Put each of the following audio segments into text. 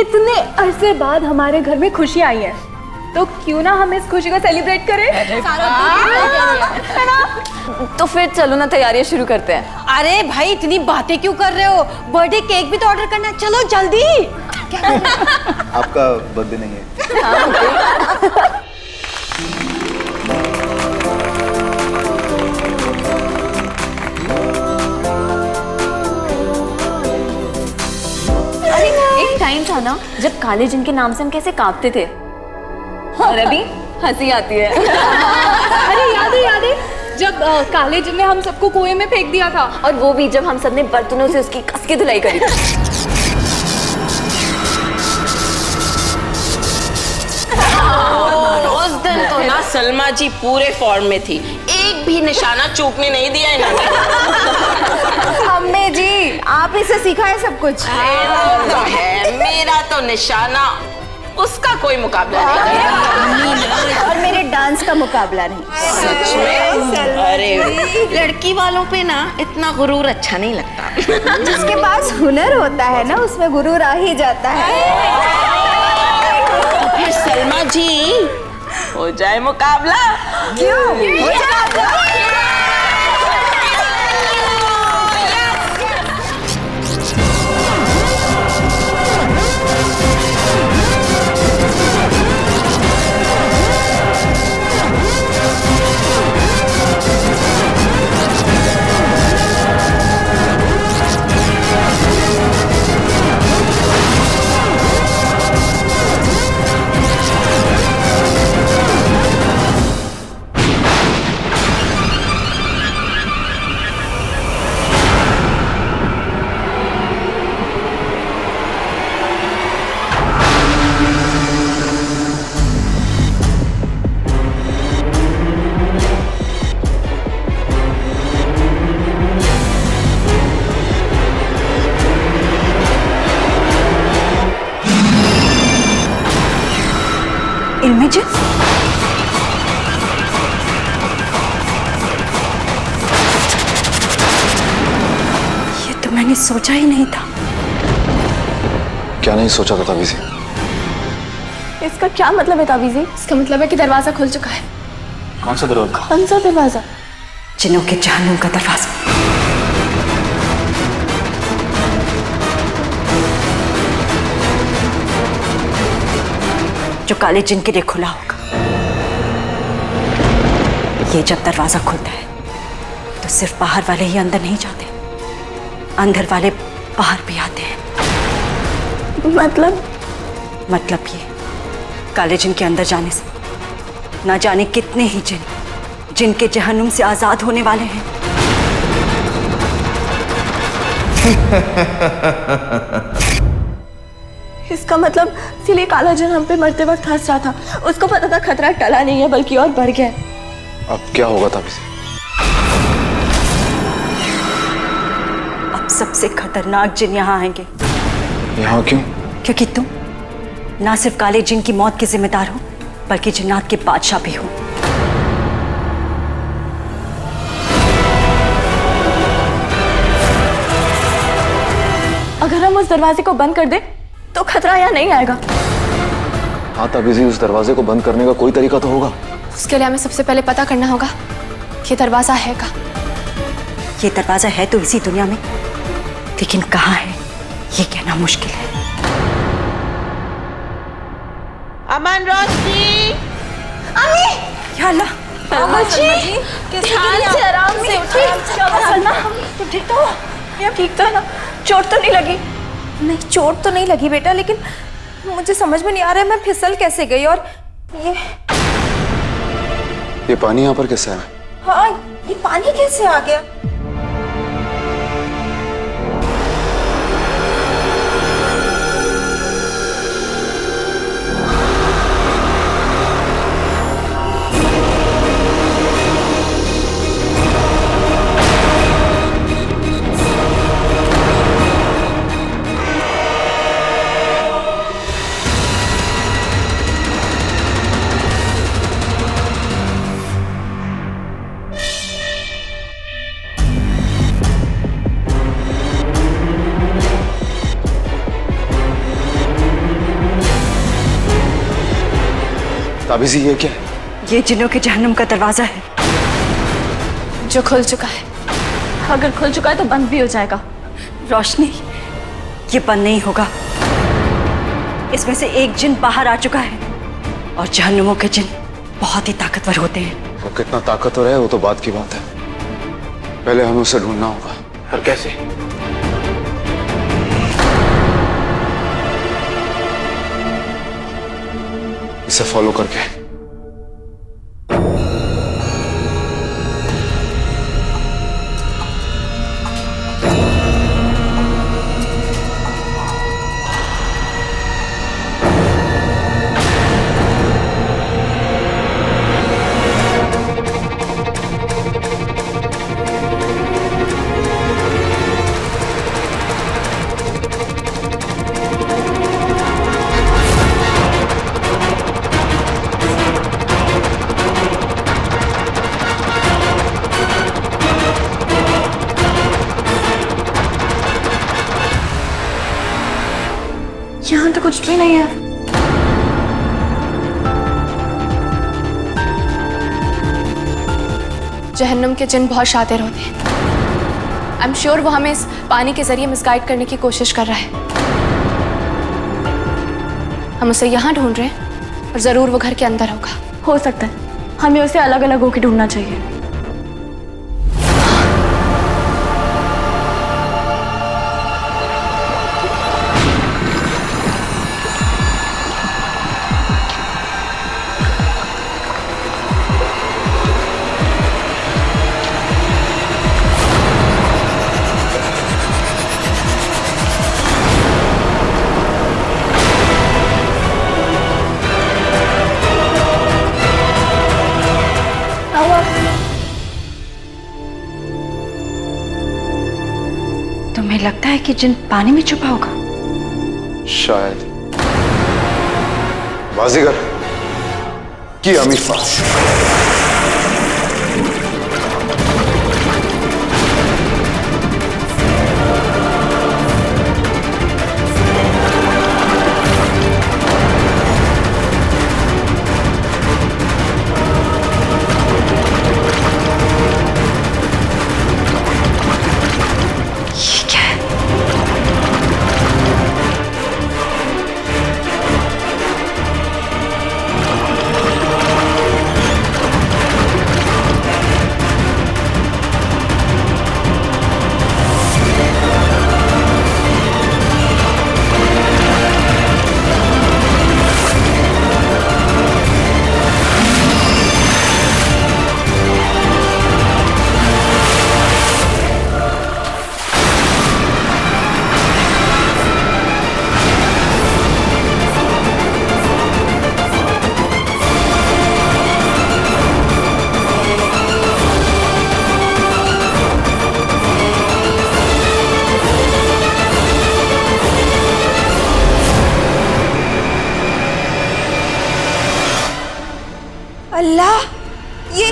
इतने अरसे बाद हमारे घर में खुशी आई है, तो क्यों ना हम इस खुशी को सेलिब्रेट करें? है ना? तो फिर चलो ना तैयारियां शुरू करते हैं। अरे भाई इतनी बातें क्यों कर रहे हो? बर्थडे केक भी तो ऑर्डर करना है, चलो जल्दी। आपका बर्थडे नहीं है। अरे एक टाइम था ना जब काले जिन के नाम से हम कैसे कांपते थे, और अभी हंसी आती है। अरे याद है जब काले जिन ने हम सबको कुएं में फेंक दिया था, और वो भी जब हम सबने बर्तनों से उसकी कस के धुलाई करी थी। उस दिन तो ना सलमा जी पूरे फॉर्म में थी, एक भी निशाना चूकने नहीं दिया इन्होंने। अम्मी जी आप ही से सीखा है सब कुछ। तो है, मेरा तो निशाना उसका कोई मुकाबला नहीं। और मेरे डांस का मुकाबला नहीं। सच में? अरे लड़की वालों पे ना इतना गुरूर अच्छा नहीं लगता। जिसके पास हुनर होता है ना उसमें गुरूर आ ही जाता है। तो फिर सलमा जी हो जाए मुकाबला। क्यों? हो जाएगा। इल्मेजिन? ये तो मैंने सोचा ही नहीं था। क्या नहीं सोचा था ताबीज़ी? इसका क्या मतलब है ताबीज़ी? इसका मतलब है कि दरवाजा खुल चुका है। कौन सा दरवाजा? कौन सा दरवाजा? जिन्हों के जहन्नुम का दरवाजा। जो काले जिन के लिए खुला होगा। ये जब दरवाजा खुलता है तो सिर्फ बाहर वाले ही अंदर नहीं जाते, अंदर वाले बाहर भी आते हैं। मतलब ये काले जिन के अंदर जाने से ना जाने कितने ही जिन जिनके जहन्नुम से आजाद होने वाले हैं। इसका मतलब इसीलिए काला जिन हम पे मरते वक्त हंस रहा था। उसको पता था खतरा टला नहीं है बल्कि और बढ़ गया। अब क्या होगा ताबीज़ी? अब सबसे खतरनाक जिन यहाँ आएंगे। यहाँ क्यों? क्योंकि तुम ना सिर्फ काले जिन की मौत के जिम्मेदार हो बल्कि जिन्नात के बादशाह भी हो। अगर हम उस दरवाजे को बंद कर दें तो खतरा यहाँ नहीं आएगा। हाँ ताबीज़ी, उस दरवाजे को बंद करने का कोई तरीका तो होगा। उसके लिए हमें सबसे पहले पता करना होगा ये दरवाजा है कहाँ। ये दरवाजा है तो इसी दुनिया में, लेकिन कहाँ है ये कहना मुश्किल है। अमन रोशनी, या अल्लाह, तुम ठीक तो हो? ये ठीक तो है ना? चोट तो नहीं लगी? नहीं चोट तो नहीं लगी बेटा, लेकिन मुझे समझ में नहीं आ रहा है मैं फिसल कैसे गई। और ये पानी यहाँ पर कैसे आया? हाँ ये पानी कैसे आ गया? ताबीज़ी ये क्या है? ये जिन्नों के जहन्नुम का दरवाजा है जो खुल चुका है। अगर खुल चुका है तो बंद भी हो जाएगा। रोशनी, ये बंद नहीं होगा। इसमें से एक जिन बाहर आ चुका है और जहन्नुमों के जिन बहुत ही ताकतवर होते हैं। वो कितना ताकतवर है वो तो बात की बात है, पहले हमें उसे ढूंढना होगा। और कैसे? इसे फॉलो करके। यहाँ तो कुछ भी नहीं है। जहन्नुम के जिन बहुत शातिर होते हैं। आई एम श्योर वो हमें इस पानी के जरिए मिसगाइड करने की कोशिश कर रहा है। हम उसे यहाँ ढूंढ रहे हैं और जरूर वो घर के अंदर होगा। हो सकता है, हमें उसे अलग अलग होकर ढूंढना चाहिए। तुम्हें लगता है कि जिन पानी में छुपा होगा? शायद। बाजीगर की अमीफा। अल्लाह, ये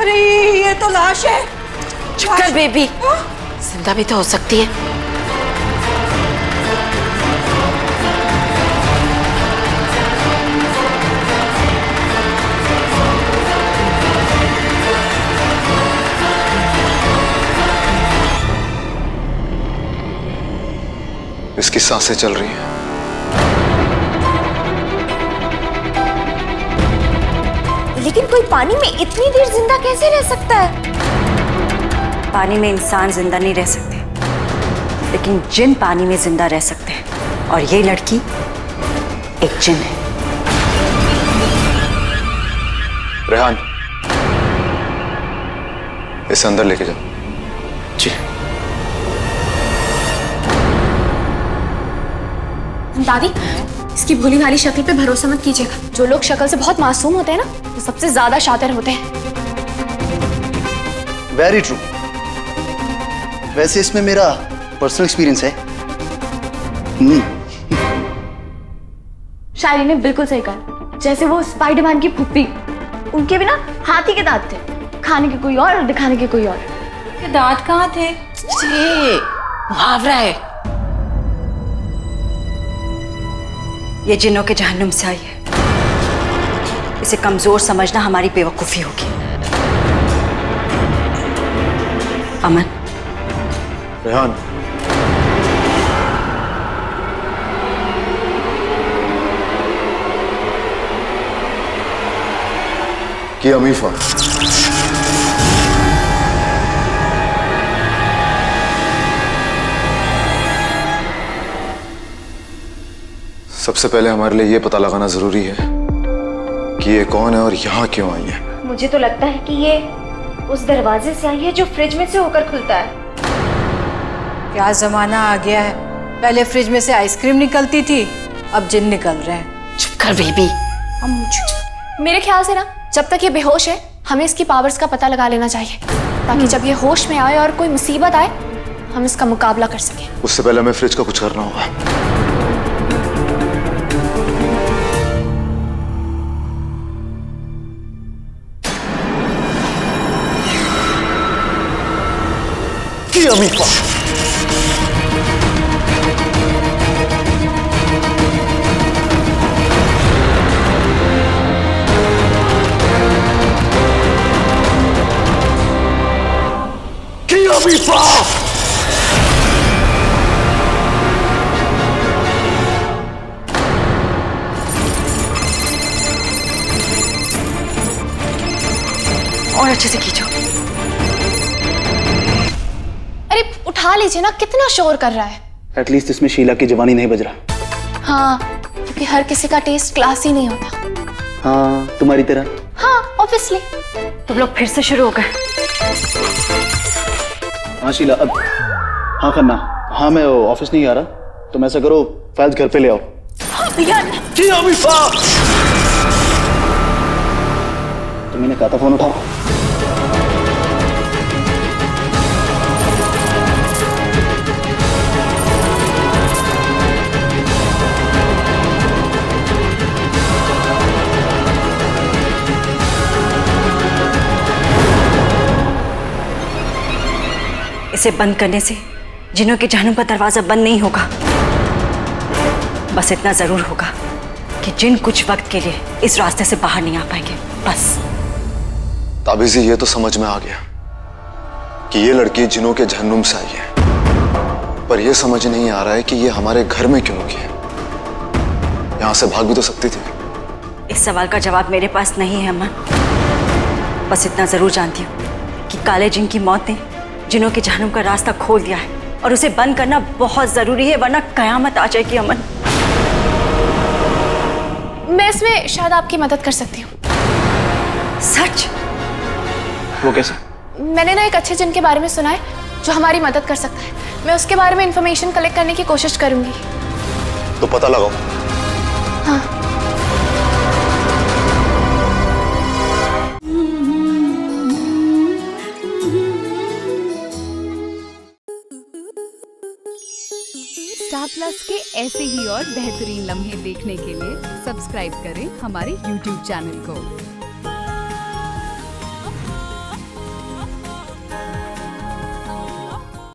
अरे ये तो लाश है। चक्कर बेबी जिंदा भी तो हो सकती है। इसकी सांसें चल रही हैं। लेकिन कोई पानी में इतनी देर जिंदा कैसे रह सकता है? पानी में इंसान जिंदा नहीं रह सकते, लेकिन जिन पानी में जिंदा रह सकते हैं। और ये लड़की एक जिन है। रेहान, इसे अंदर लेके जाओ। जी। दादी, इसकी भोली भाली शक्ल पे भरोसा मत कीजिएगा। जो लोग शक्ल से बहुत मासूम होते हैं ना, वो सबसे ज्यादा शातिर होते हैं। Very true. वैसे इसमें मेरा पर्सनल एक्सपीरियंस है। शायरी ने बिल्कुल सही कहा। जैसे वो स्पाइडरमैन की फुप्पी, उनके भी ना हाथी के दांत थे, खाने के कोई और दिखाने के कोई और। के दांत कहाँ थे? मुहावरा है। ये जिन्नों के जहन्नुम से आई है। इसे कमजोर समझना हमारी बेवकूफी होगी। अमन। रेहान, कि अमीफा सबसे पहले हमारे लिए ये पता लगाना जरूरी है कि ये कौन है और यहाँ क्यों आई है। मुझे तो लगता है कि ये उस दरवाजे से आई है जो फ्रिज में से होकर खुलता है। क्या जमाना आ गया है, पहले फ्रिज में से आइसक्रीम निकलती थी, अब जिन निकल रहे हैं। चुप कर बेबी। मेरे ख्याल से ना जब तक ये बेहोश है हमें इसकी पावर्स का पता लगा लेना चाहिए, ताकि जब ये होश में आए और कोई मुसीबत आए हम इसका मुकाबला कर सकें। उससे पहले हमें फ्रिज का कुछ करना होगा। कि अमीफा अमीफा और अच्छे से खींचो। अरे उठा लीजिए ना, कितना शोर कर रहा है। एटलीस्ट इसमें शीला की जवानी नहीं बज रहा। हाँ, क्योंकि हर किसी का टेस्ट क्लास ही नहीं होता। हाँ, तुम्हारी तरह। हाँ, ऑब्वियसली। तुम लोग फिर से शुरू हो गए। हाँ शीला, अब हाँ करना। हाँ मैं ऑफिस नहीं आ रहा, तुम ऐसा करो फाइल्स घर पे ले आओ। तुमने कहा था फोन उठाओ। इसे बंद करने से जिन्नों के जहन्नुम का दरवाजा बंद नहीं होगा। बस इतना जरूर होगा कि जिन कुछ वक्त के लिए इस रास्ते से बाहर नहीं आ पाएंगे, बस। ताबीजी ये तो समझ में आ गया कि ये लड़की जिन्नों के जहन्नुम से आई है, पर यह समझ नहीं आ रहा है कि ये हमारे घर में क्यों रुकी है। यहां से भाग भी तो सकती थी। इस सवाल का जवाब मेरे पास नहीं है अमन। बस इतना जरूर जानती हूँ कि काले जिन की मौत ने जिन्नों के जहन्नुम का रास्ता खोल दिया है और उसे बंद करना बहुत जरूरी है, वरना कयामत आ जाएगी। अमन, मैं इसमें शायद आपकी मदद कर सकती हूँ। सच? वो कैसे? मैंने ना एक अच्छे जिन के बारे में सुना है जो हमारी मदद कर सकता है। मैं उसके बारे में इंफॉर्मेशन कलेक्ट करने की कोशिश करूंगी। तो पता लगाओ। हाँ। स्टार प्लस के ऐसे ही और बेहतरीन लम्हे देखने के लिए सब्सक्राइब करें हमारे YouTube चैनल को।